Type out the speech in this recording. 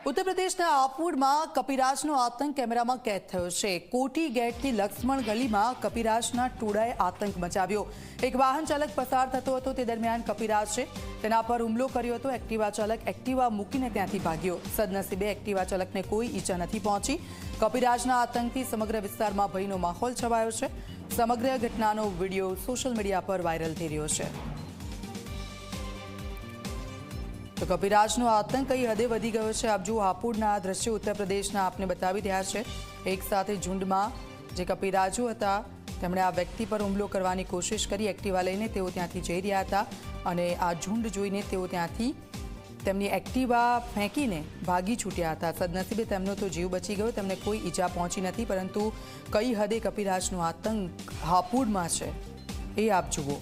उत्तर प्रदेशના હાપુડમાં કપિરાજનો આતંક કેમેરામાં કેદ થયો છે। કોટી ગેટથી લક્ષ્મણ ગલીમાં કપિરાજના ટોળાએ આતંક મચાવ્યો। એક વાહન ચાલક પસાર થતો હતો તે દરમિયાન કપિરાજે તેના પર હુમલો કર્યો હતો। એક્ટિવા ચાલક એક્ટિવા મૂકીને ત્યાંથી ભાગ્યો। સદનસીબે એક્ટિવા ચાલકને કોઈ ઈજા નથી પહોંચી। કપિરાજના આતંકથી સમગ્ર વિસ્તારમાં ભયનો માહોલ છવાયો છે। સમગ્ર ઘટનાનો વિડિયો સોશિયલ મીડિયા પર વાયરલ થઈ રહ્યો છે। तो कपिराजનો आतंक कई हदे वधी गयो है। आप जो हापुड़ना दृश्य उत्तर प्रदेशना आपने बतावी रह्या छे। एक साथ झुंडमां जे कपिराजो हता તેમણે આ વ્યક્તિ પર હુમલો કરવાની કોશિશ કરી। એક્ટિવા લઈને તેઓ ત્યાંથી જઈ રહ્યા હતા અને આ ઝુંડ જોઈને તેઓ ત્યાંથી તેમની એક્ટિવા ફેંકીને ભાગી છૂટ્યા હતા। સદનસીબે તેમનો તો જીવ બચી ગયો, તેમને કોઈ ઈજા પહોંચી નથી, પરંતુ કઈ હદે કપિરાજનો આતંક હાપુડમાં છે એ આપ જુઓ।